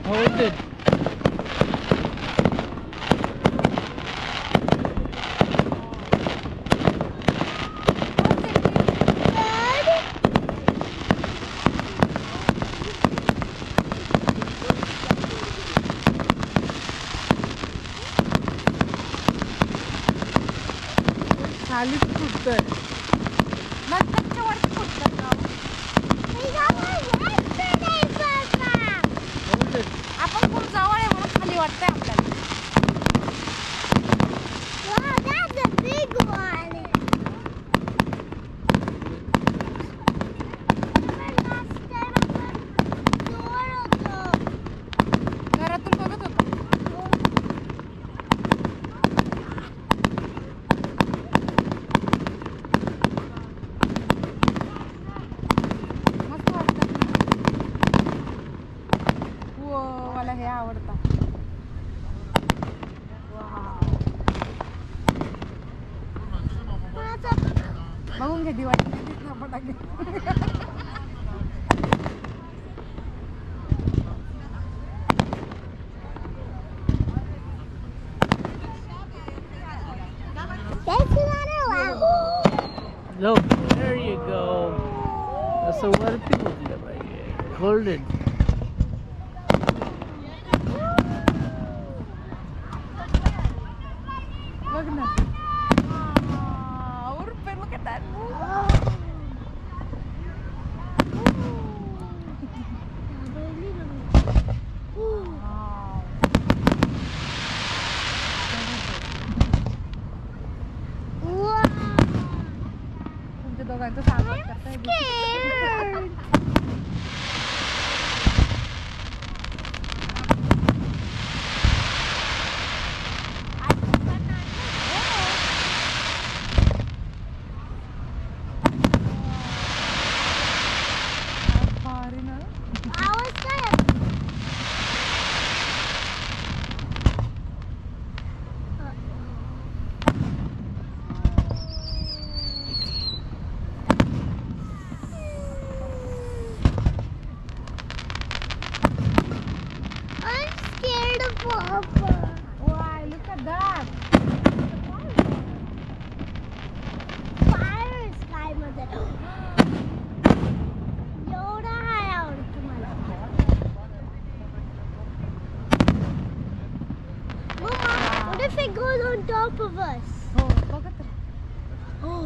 Hold it. खालीच फुटतंय. नंतरच्या वरती फुटतात ना. Hold it. आपण खूप जवळ आहे म्हणून खाली वाटतंय आपल्याला. घरातून बघत होतो. मस्त वाटतं. वो मला हे आवडतं. बघून घे दिवाळी किती फटाके. Look, there you go. असं वरती फुटलं पाहिजे. Hold it. बघ ना. उर्फे look at that. तुमच्या दोघांचं स्वागत करताय. भारी ना. Wow, look at that. What if it goes on top of us? हो बघत राहा.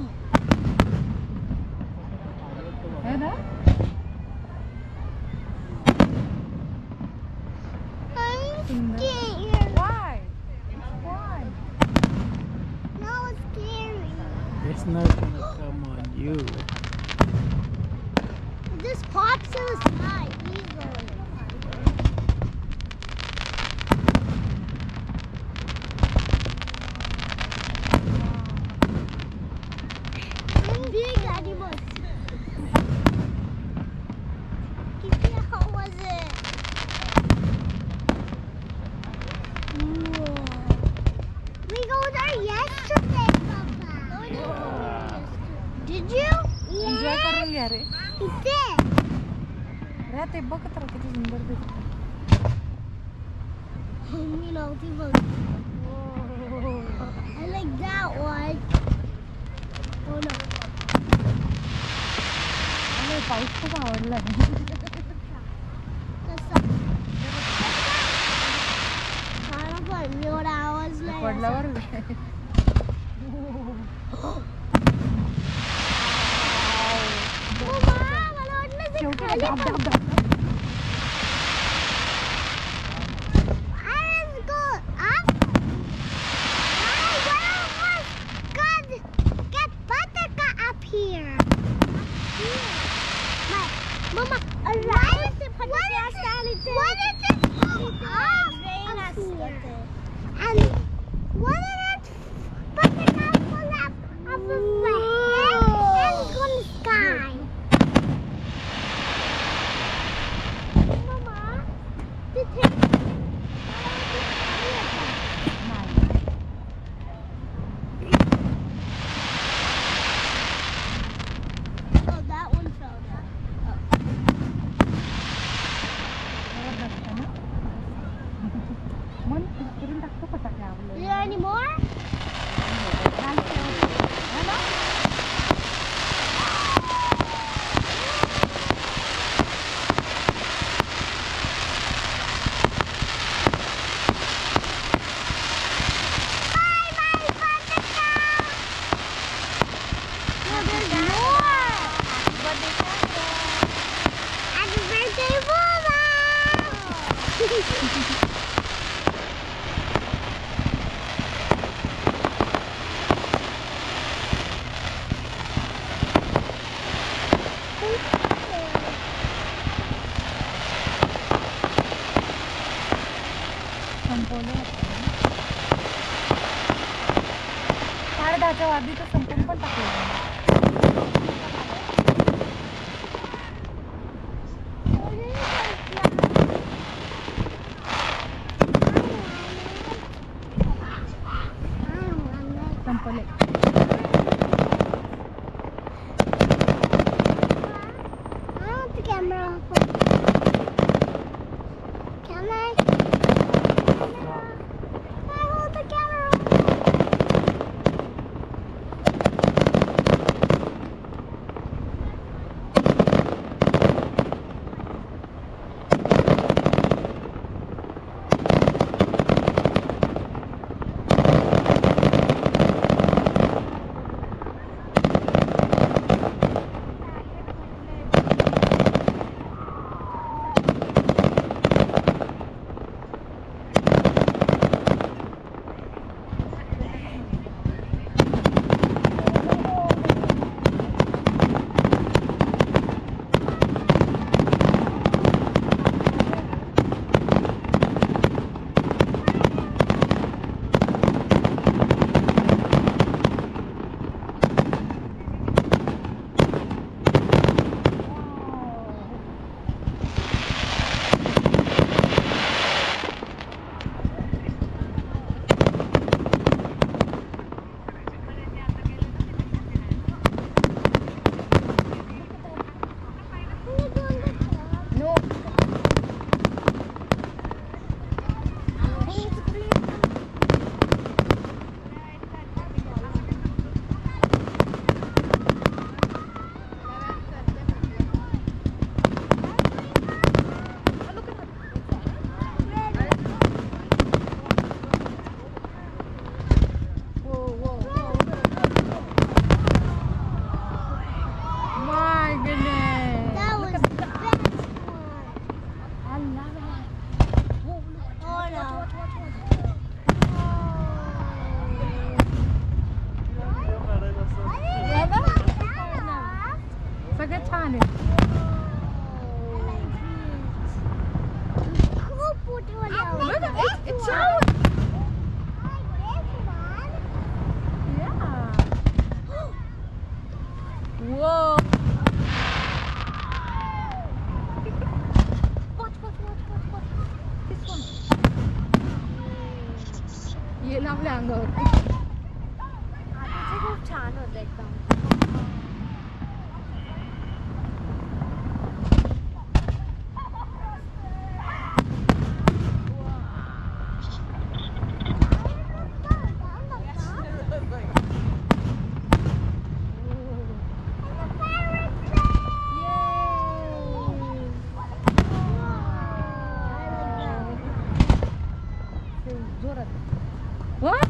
है ना. I'm scared. Why? Why? No, it's scary. It's not gonna come on you. It just pops to the side easily. Big animals. How was it? We go there yesterday, Papa. Did you? Enjoy करून घ्या रे. We did. रे ते बघत राहा किती सुंदर दिसतं. You know, people. I like that one. Oh no. मला पाऊस खूप आवडलाय. That's not. I was like. पडल्यावर Oh, Mom, I don't know the शेवटी color. धाप धाप धाप. Let's go up. God, get Buttercup up here. Mama, what is it? What is it? And what did it दाखवले 10:30च्या आधी तर संपून पण टाकलं. संपले. the camera. Can I? I hold the camera. सगळ्यात छान आहे. It's showing. Yeah. Whoa. Watch. This one. येईल आपल्या अंगावर. खूप छान होतं एकदम. What?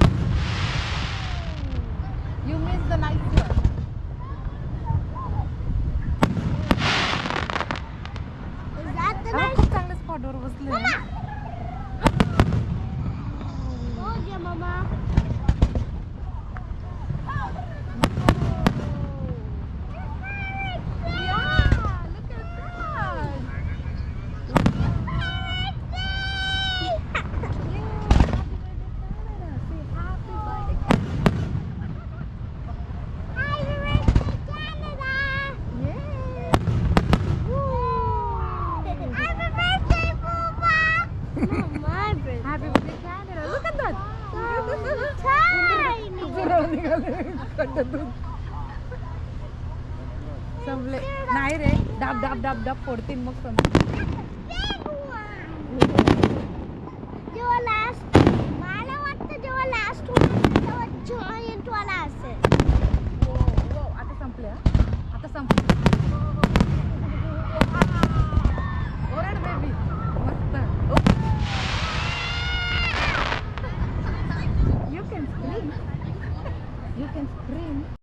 You missed the nice one. Is that the nice? खूप चांगल्या स्पॉटवर बसले. Oh, yeah, Mama. संपले नाही रे. डाब फोडतील मग संपले. जेव्हा लास्ट मला वाटतं जेव्हा लास्ट होईल तेव्हा जॉईंट वाला असेल. आता संपले. आता संपले.